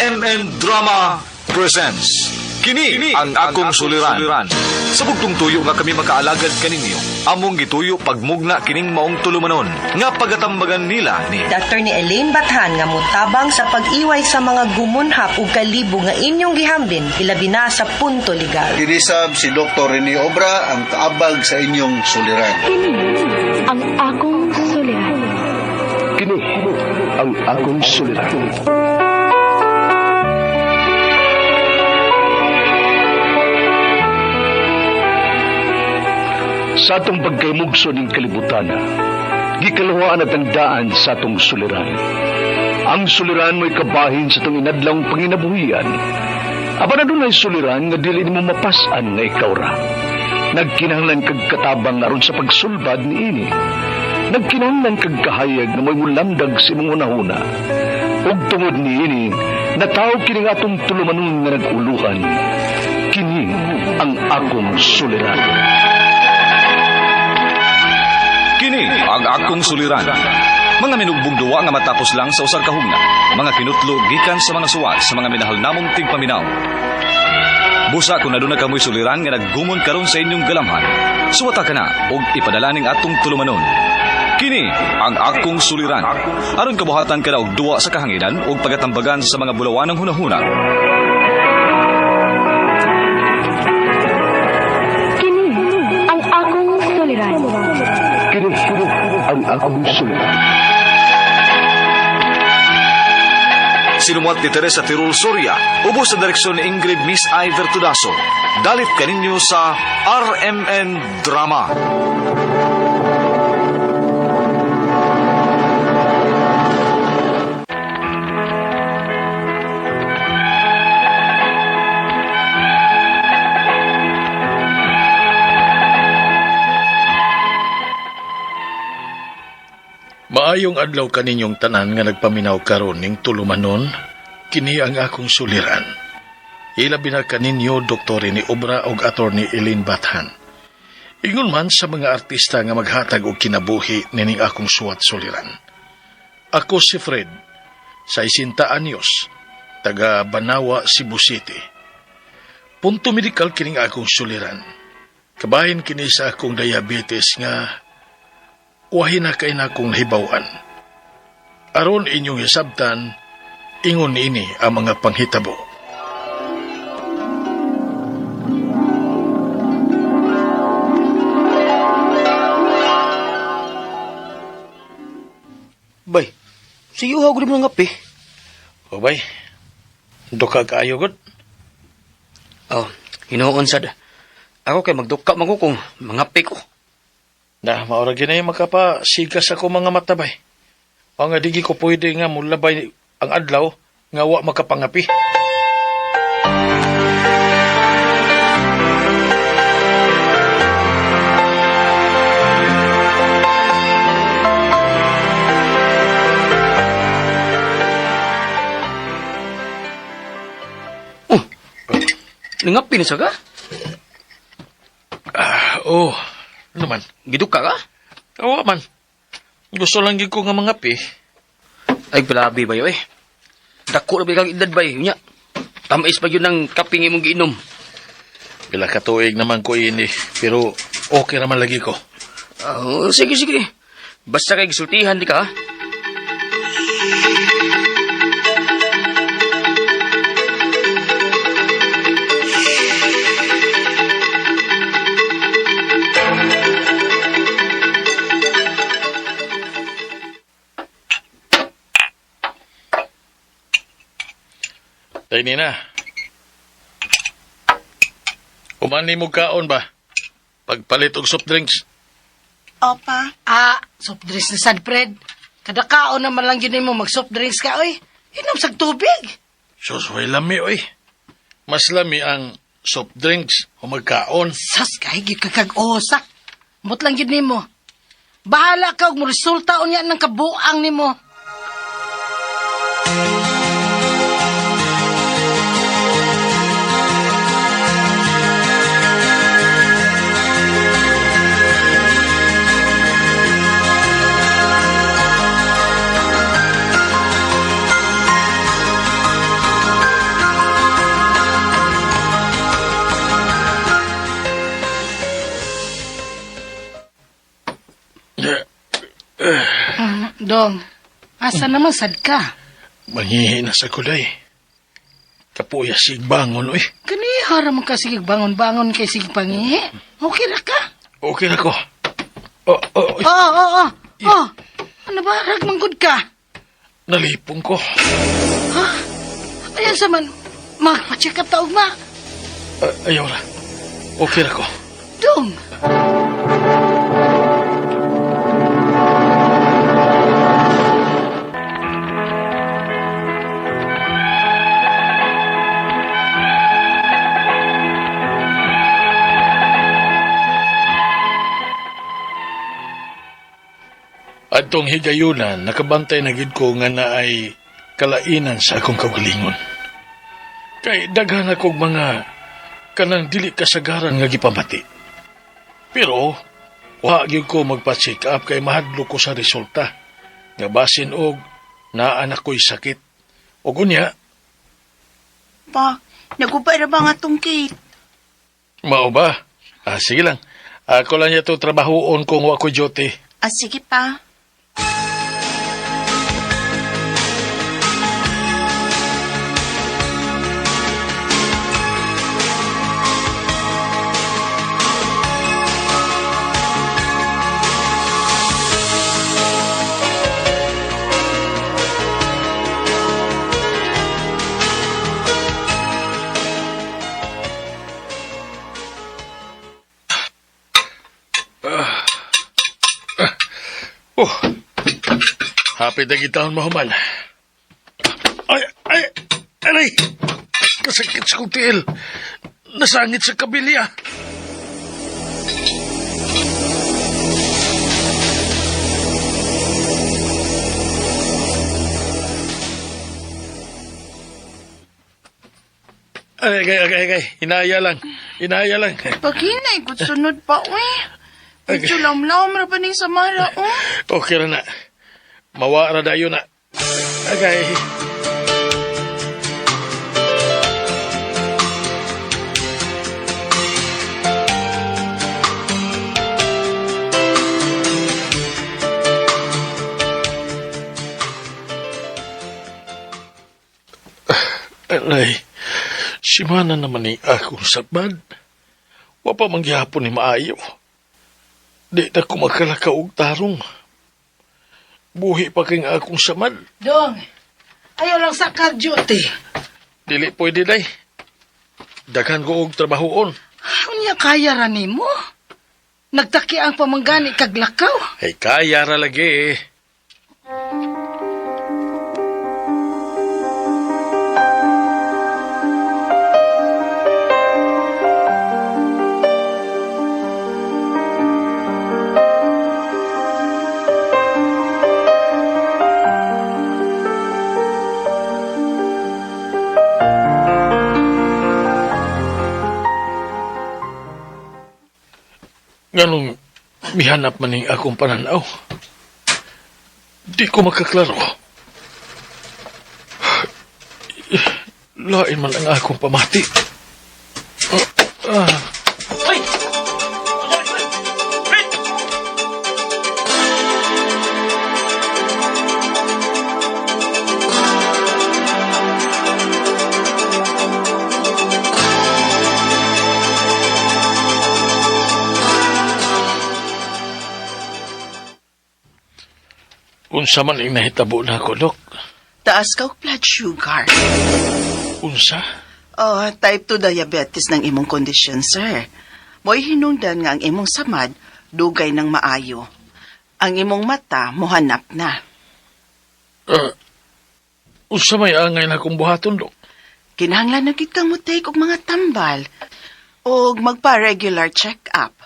RMN Drama presents Kini ang akong suliran. Sa bugtong tuyo nga kami makaalagad kaninyo, among gituyo pagmugna kining maong tulumanon nga pagatambagan nila ni Dr. ni Elaine Bathan nga mutabang sa pag-iway sa mga gumunhap ug kalibo nga inyong gihambin ilabi na sa punto legal. Kinisab si Dr. Rene Obra ang kaabag sa inyong suliran. Kini ang akong suliran. Kini ang akong suliran. Sa atong pagkaymugso ng kalibutan, gikalawaan at ang daan sa atong suliran. Ang suliran mo'y kabahin sa itong inadlang panginabuhian. Aba na doon ay suliran nga dili mo mapasan nga ikaw ra. Nagkinahanglan kag katabang aron sa pagsulbad ni ini. Nagkinahanglan kag kahayag na may mulamdag si mong unahuna. Ug tungod ni ini, natawag kining atong tulumanon nga naguluhan. Kini ang akong suliran. Kini ang akong suliran. Mga minugbong duwa nga matapos lang sa usag kahugna. Mga kinutlo gikan sa mga suwat sa mga minahal namong tigpaminaw. Busa kung naduna kamoy suliran nga naggumon karon sa inyong galamhan. Suwata ka na og ipadalaning atong tulumanon. Kini ang akong suliran. Aron kabuhatan ka na og duwa sa kahanginan og pagatambagan sa mga bulawanang hunahuna. Kini ang akong suliran. Kini ang akong suliran. Sinumuat ni Teresa Tirul Soria, ubos sa direksyon ni Ingrid Miss Iver Tudaso. Dalit kaninyo sa RMN Drama. Maayong adlaw kaninyong tanan nga nagpaminaw karon ning tulumanon, kini ang akong suliran. Ilabi na kaninyo Dr. ni Obra ug Attorney Elaine Bathan. Ingon man sa mga artista nga maghatag og kinabuhi nining akong suwat suliran. Ako si Fred, 60 anyos, taga Banawa, Cebu City. Punto medikal kining akong suliran. Kabahin kini sa akong diabetes nga wahin na kay na kong hibawan. Aron inyong hisabtan, ingon ini ang mga panghitabo. Bay, sige ko rin mga ngapi. O bay, duka kaayo gud. Oh, hinuon sad. Ako kay magduka man ko kung mga ko. Na, maura ginay makapasigas ako mga matabay. O nga digi ko pwede nga mulabay ang adlaw nga wa makapangapi. Nangapi na siya ka? Oh, naman. Giduka ka? Oo man. Gusto lang gid ko nga mangapi. Ay, palabi ba yun eh? Dako na ba kang edad ba yun? Tamais pa yun ng kaping imong giinom. Pila katuig naman ko ini, pero okay naman lagi ko. Oh, sige. Basta kay gisultihan di ka, ha? Tay Nina. Umani mo kaon ba? Pagpalit og soft drinks. Opa. Soft drinks na sad, Fred. Kada kaon naman lang yun mo mag-soft drinks ka, oy. Inom sa tubig. Sus, way lami, oy. Mas lami ang soft drinks o magkaon. Sas, kay gikakag-osa. Mut lang yun mo. Bahala ka, mo resulta o niya ng kabuang ni mo. Dong, asa naman sad ka? Manghihi na sa kulay. Kapuya sig bangon, oy. Kani haram ka sige bangon-bangon kay sige pangihi. Okay ra ka? Okay na ko. Oh, Oo. Ano ba, ragmanggod ka? nalipong ko. Ayan sa man, magpa-check up taog ma. Ayaw na. Okay na ko. Dong. Adtong higayunan, nakabantay na gid ko nga na ay kalainan sa akong kaugalingon. Kay daghan akong mga kanang dili kasagaran nga gipamati. Pero wa gyud ko magpa-check up kay mahadlo ko sa resulta. Nga basin og naa ko'y sakit. Ug unya, Pa, nagubay na ba nga tong Kate? mao ba? Sige lang. Ako lang yato trabahoon kung wa ko duty. Sige pa. Oh, hapit na gitahon mahuman. Aray! Nasakit sa kutil. Nasangit sa kabilya. Agay. Inaya lang. Paghinay, kung sunod pa, uy. Medyo lamlaw ra pa ning samara, Okay na na. Mawara dayo na. Agay. Alay, si Mana naman ni akong sabad. Wa pa mangyapon ni maayo. Di na ko makalakaw og tarong. Buhi pa kang akong samad. Dong, ayaw lang sa duty. Dili pwede day. Daghan ko og trabahoon. Unya kaya ra nimo? Nagtaki ang pamanggani kag lakaw. Ay kaya ra lagi eh. Ganong mihanap man ning akong pananaw. Di ko makaklaro. Lain man ang akong pamati. Unsa man ang nahitabo na ako, Dok? Taas ka og blood sugar. Unsa? Type 2 diabetes ng imong kondisyon, sir. Mo'y hinungdan nga ang imong samad, dugay ng maayo. Ang imong mata, mohanap na. Unsa may angay na akong buhaton, Dok? Kinahanglan na kitang mo take og mga tambal. O magpa-regular check-up.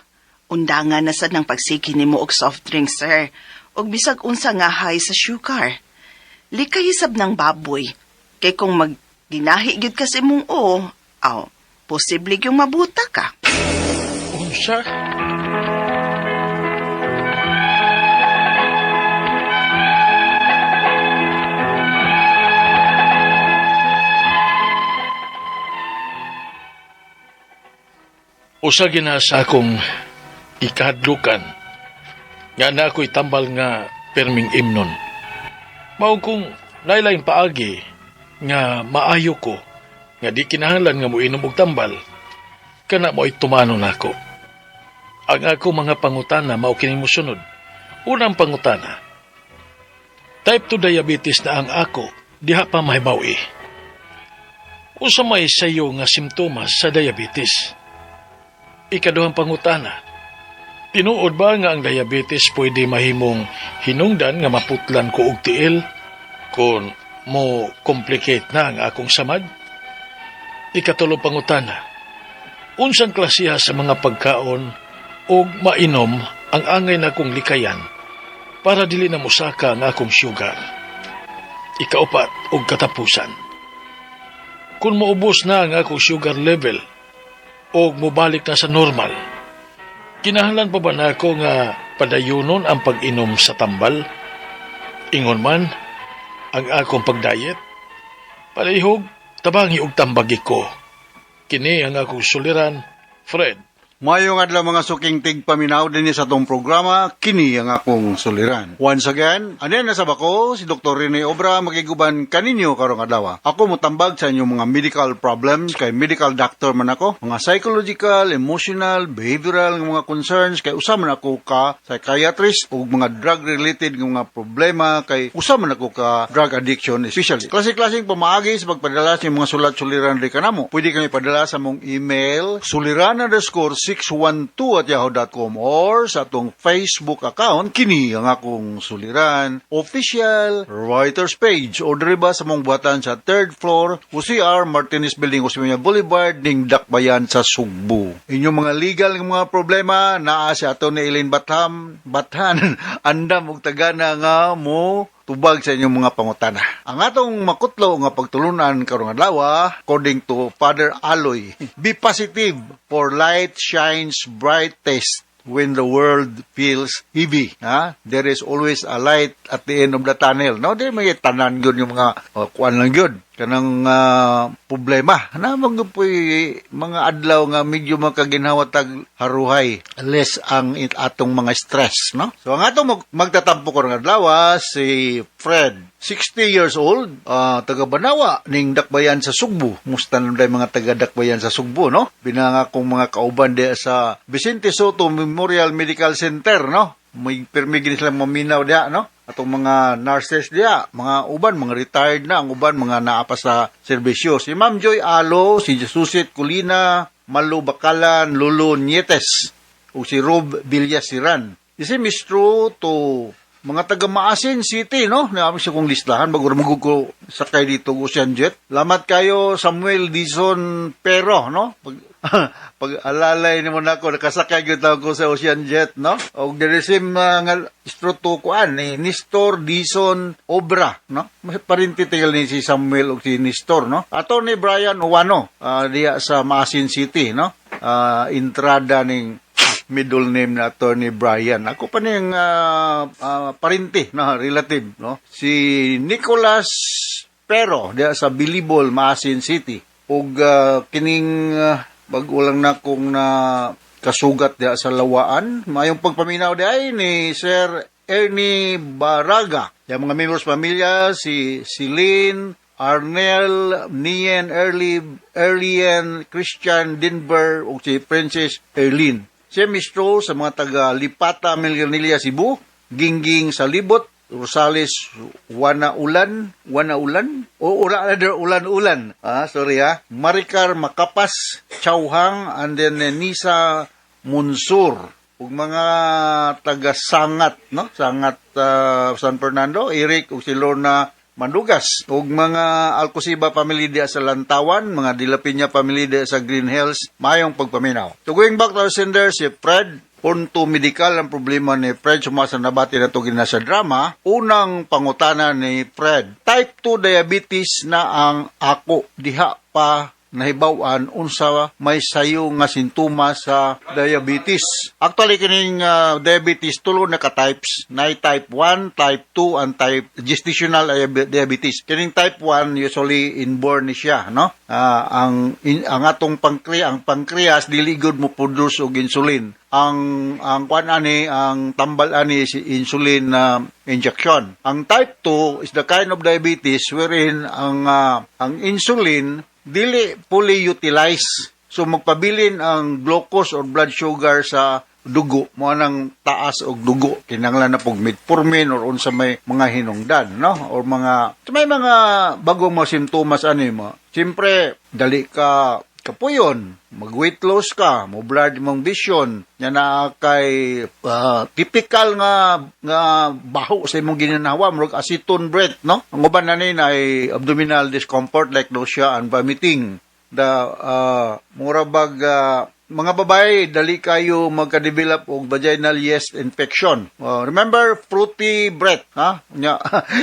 Undangan na sad ng pagsigi nimo og soft drink, sir. Og bisag unsa nga high sa sugar. Likay hisab ng baboy. Kay kung magginahi gyud ka sa imong posible yung mabuta ka. Unsa? Usa ginasa akong ikadlukan nga na ako'y tambal nga perming imnon. Mao kung lain-lain paagi nga maayo ko nga di kinahanglan nga moinom og tambal kana mo'y tumano nako. Ang ako mga pangutana mao kining mosunod. Unang pangutana. Type 2 diabetes na ang ako, diha pa mahibawi. Unsa may sayo nga simptomas sa diabetes? Ikaduhang pangutana. Tinuod ba nga ang diabetes pwede mahimong hinungdan nga maputlan ko og tiil kung mo complicate na ang akong samad? Ikatulong pangutana. Unsang klasiha sa mga pagkaon o mainom ang angay na kong likayan para dili na musaka ang akong sugar. Ikaupat og katapusan. Kung maubos na ang akong sugar level o mubalik na sa normal, kinahanglan pa ba na ako nga padayunon ang pag-inom sa tambal? Ingon man, ang akong pag-diet? Palihog, tabangi og tambagi ko. Kini ang akong suliran, Fred. Mayong adlaw mga suking tigpaminaw din sa atong programa, kini ang akong suliran. Once again, anin na sabako, si Dr. Rene Obra makiguban kaninyo karong adlaw. Ako mutambag sa inyong mga medical problems, kay medical doctor man ako. Mga psychological, emotional, behavioral nga mga concerns, kay usaman ako ka psychiatrist o mga drug-related nga mga problema, kay usaman ako ka drug addiction especially. Klase-klaseng pamaagi sa pagpadala sa mga sulat-suliran rin kanamo. Pwede kami padala sa mong email, suliran_612@yahoo.com or sa atong Facebook account, kini ang akong suliran, official writers page o diriba sa mong buhatan sa 3rd floor, UCR Martinez Building, Osmeña Boulevard, ning Dakbayan sa Sugbo. Inyong mga legal ng mga problema, naa sa ato ni Elaine Bathan, andam og tagana nga mo tubag sa inyong mga pangutana. Ang atong makutlo nga pagtulunan karong adlaw, according to Father Aloy, be positive for light shines brightest when the world feels heavy. There is always a light at the end of the tunnel. No, di may tanan gyud yung mga kuan lang gyud kanang problema na magpuy mga adlaw nga medyo makaginhawa tag haruhay less ang atong mga stress, no? So ang atong magtatampo karong adlaw si Fred, 60 years old, taga Banawa ning Dakbayan sa Sugbo. Musta nanday mga taga Dakbayan sa Sugbo, no? Binanga kong mga kauban di sa Vicente Soto Memorial Medical Center, no? May permigin sila maminaw diya, no? Atong mga nurses diya, mga uban, mga retired na, ang uban, mga naapa sa serbisyo. Si Ma'am Joy Alo, si Jesusit Culina, Malu Bakalan, Lolo Nietes, o si Rob Villasiran. Si Mistro to mga taga Maasin City, no? Namin siya kong listahan bago magugo sakay dito Ocean Jet. Lamat kayo Samuel Dizon Pero, no? Pag-alalay ni mo na ako, nakasakay yung tawag ko sa Ocean Jet, no? O diresim nga istrutukuan ni Nestor Dizon Obra, no? Parinti tinggal ni si Samuel o si Nestor, no? Ato ni Brian Uwano, diya sa Maasin City, no? Entrada ning middle name na Attorney Brian. Ako pa niyang parinti, no? Relative, no? Si Nicholas Pero, diya sa Bilibol, Maasin City. O kining bagulang na kung na kasugat diya sa Lawaan. Mayong pagpaminaw diya ni Sir Ernie Baraga. Yung mga members pamilya, si Celine, Arnel, Nien, Erlien, Christian, Denver, o si Princess Erlin. Siya mistro sa mga taga Lipata, Milganilla, Cebu, Gingging sa Libot, Rosales, Ulan, Maricar Makapas, Chauhang, and then Nisa Munsur, ug mga taga Sangat, no? Sangat San Fernando, Eric ug si Lorna Mandugas, ug mga Alcosiba family dia sa Lantawan, mga Dilapinya family dia sa Green Hills, mayong pagpaminaw. So going back to our sender, si Fred, punto medical ang problema ni Fred, sumasa nabati na ito sa drama. Unang pangutana ni Fred, type 2 diabetes na ang ako, diha pa nahibaw-an unsa may sayo nga sintomas sa diabetes. Actually kining diabetes tulo na ka types, na type 1, type 2 and type gestational diabetes. Kining type 1 usually inborn ni siya, no? Ang atong pancreas dili gud mo produce og insulin. Ang kwan ani, ang tambal ani si insulin injection. Ang type 2 is the kind of diabetes wherein ang insulin dili fully utilize. So magpabilin ang glucose or blood sugar sa dugo mo nang taas og dugo, kinahanglan na pog metformin or unsa may mga hinungdan, no, or may mga bagong mga simptomas ani mo. Siyempre dali ka kapuyon, mag-weight loss ka, mo blurred mong vision, nya na kay typical nga baho sa imong ginanawa, murag acetone breath, no? Ang uban na ay abdominal discomfort like nausea and vomiting. Mga babae, dali kayo magka-develop og vaginal yeast infection. Remember, fruity breath, ha?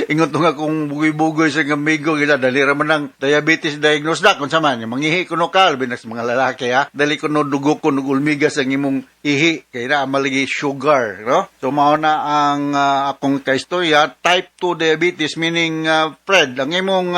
Ingon to nga kung bugoy-bugoy sa gamigo, dali raman ng diabetes diagnose na, kung saman, mangihi kuno ka, binas mga lalaki, ha? Dali kuno dugo kuno ulmigas ang imong ihi, kaya na malagi sugar, no? So, mauna ang akong kaistorya, type 2 diabetes, meaning, Fred, ang imong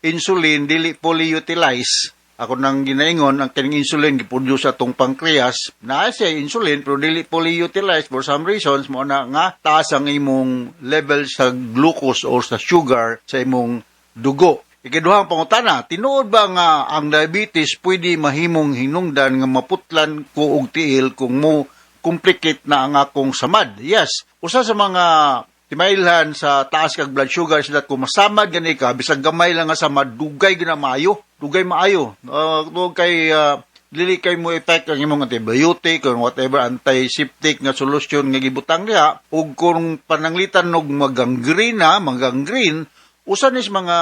insulin, dili fully utilize. Ako nang ginaingon, ang kining insulin giproduce atong pancreas, na siya insulin pero dili fully utilized for some reasons, mo na nga taas ang imong level sa glucose or sa sugar sa imong dugo. Ikaduhang pangutana, tinuod ba nga ang diabetes pwede mahimong hinungdan nga maputlan ko og tiil kung mo complicate na ang akong samad? Yes. Usa sa mga timailhan sa taas kag blood sugar is that kung masamad gani ka, bisag gamay lang nga samad, dugay gina maayo. Dugay maayo. Dili kay mo effect ang imong antibiotic or whatever antiseptic nga solusyon nga gibutang diha, ug kung pananglitan og magangrene, usan is mga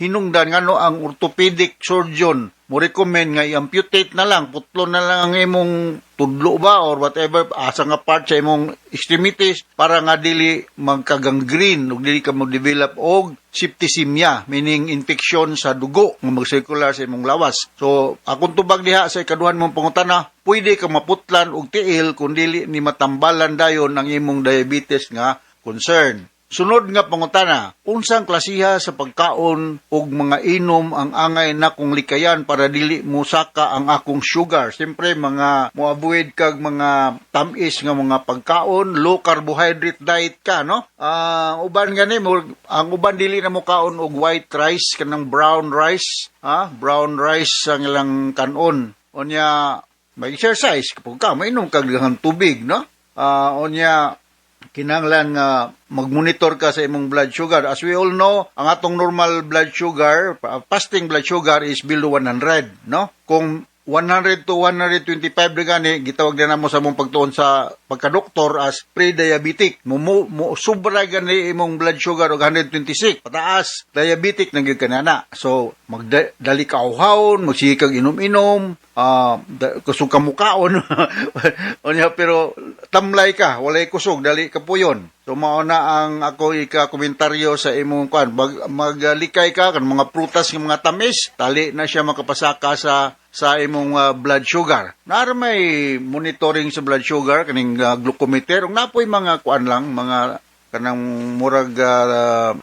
hinungdan ngano ang orthopedic surgeon mo recommend nga i-amputate na lang, putlo na lang ang imong tudlo ba or whatever, asa nga part sa imong extremities para nga dili magkagangrene ug dili ka mag-develop og septicemia, meaning infection sa dugo nga mag-circular sa imong lawas. So, akong tubag diha sa ikaduhan mong pangutana, pwede ka maputlan og tiil kung dili ni matambalan dayon ang imong diabetes nga concern. Sunod nga pangutana, unsang klasiha sa pagkaon ug mga inom ang angay na kong likayan para dili mo saka ang akong sugar? Siyempre, mga mo-avoid kag mga tamis nga mga pagkaon, low carbohydrate diet ka, no? Uban gani mo, ang uban dili na mo kaon og white rice kanang brown rice, brown rice ang ilang kanon. Onya, mag-exercise kapag ka, mainom kag tubig, no? Onya, kinahanglan nga mag-monitor ka sa imong blood sugar. As we all know, ang atong normal blood sugar, fasting blood sugar is below 100, no? Kung 100 to 125 gani, gitawag na mo sa mong pagtuon sa pagka-doktor as pre-diabetic. Sobra gani imong blood sugar og 126. Pataas, diabetic na gyud kanana. So, magdali ka uhawon, magsikag inom-inom, kusog ka mukaon. Pero tamlay ka, walay kusog, dali ka puyon. So, mauna ang ako ika-komentaryo sa imong kwan. Maglikay ka, kan mga prutas ng mga tamis, tali na siya makapasaka sa imong blood sugar. Naara may monitoring sa blood sugar, kaning glucometer. Kung napoy mga kuan lang, mga kanang murag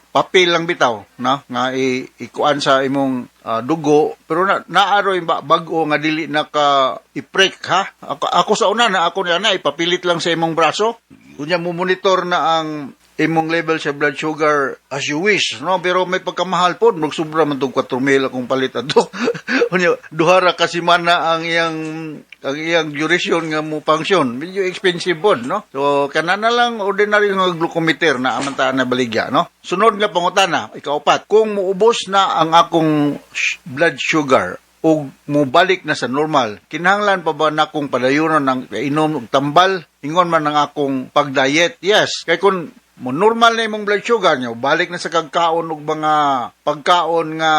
papel lang bitaw, no? Nga ikuan sa imong dugo. Pero naaroy bag-o nga dili naka i-prick, ha? Ako sa una na ako na ipapilit lang sa imong braso. Kunya mo monitor na ang imong level sa blood sugar as you wish, no? Pero may pagkamahal po, magsubra man itong 4,000 akong palit ato. Duhara kasi man na ang iyang duration nga mo function. Medyo expensive po, no? So, kanana lang ordinary nga glucometer na amantaan na baligya, no? Sunod nga pangutana, ikaupat, kung muubos na ang akong blood sugar o mubalik na sa normal, kinahanglan pa ba na akong padayunon ng inom og tambal? Ingon man ang akong pag-diet? Yes. Kaya kung normal na imong blood sugar nyo, balik na sa kagkaon og mga pagkaon nga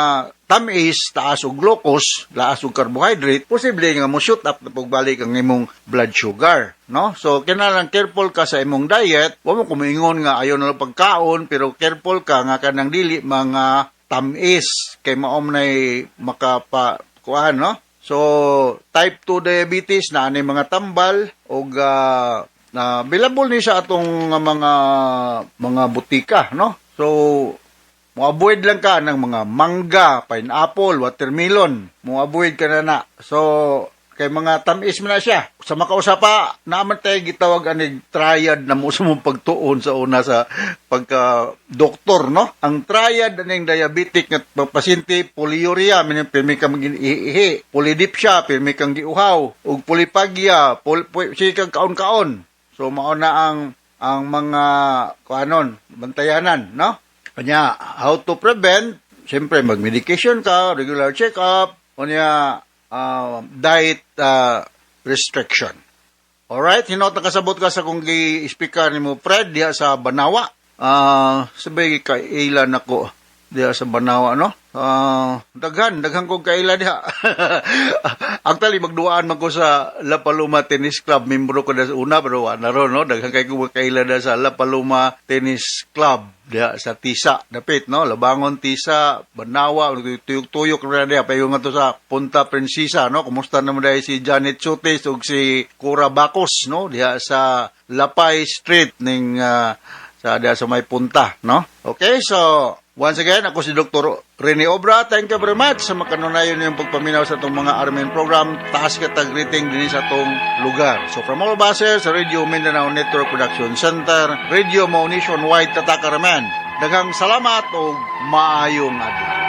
tamis, taas og glucose, laas og carbohydrate, posible nga mo shoot up na pagbalik ang imong blood sugar, no? So, kinahanglan careful ka sa imong diet. Wa mo kumingon nga ayon na pagkaon, pero careful ka nga kanang dili mga tamis kay maom nay kuan no. So type 2 diabetes na ani mga tambal og na available ni sa atong mga butika no. So mo-avoid lang ka ng mga mangga, pineapple, watermelon. Mo-avoid ka na. So kay mga tamis mo na siya. Sa makausapa, naman tayo gitawag anig triad na mo sa mong pagtuon sa una sa pagka-doktor, no? Ang triad aning diabetic na pasyente, polyuria, pirmi kang ihi, polydipsia, pirmi kang giuhaw, ug polyphagia, kang kaon-kaon. So, mauna ang mga, bantayanan, no? Kanya, how to prevent, siyempre, mag-medication ka, regular check-up, kanya, diet restriction. Alright, hinot nakasabot ka sa kung gi-speaker ni mo, Fred, diha sa Banawa. Sabay kailan ako diha sa Banawa, no? Daghan kong kailan diha. Actually, magduaan man ko sa La Paloma Tennis Club. Membro ko na sa una, pero wala ron, no? Daghan kay ko kailan na sa La Paloma Tennis Club diha sa Tisa, dapit, no? Labangon, Tisa, Banawa, tuyok-tuyok na diha. Payo nga to sa Punta Princesa, no? Kumusta naman dahil si Janet Sotes ug si Cora Bacos, no? Diha sa Lapay Street ning sa diha sa may punta, no? Okay, so once again, ako si Dr. Rene Obra. Thank you very much sa makanunayon yung pagpaminaw sa itong mga Armen program. Taas katag rating din sa itong lugar. So from all bases, sa Radio Mindanao Network Production Center, Radio Mo Nationwide Tataka Raman. Daghang salamat o maayong adlaw.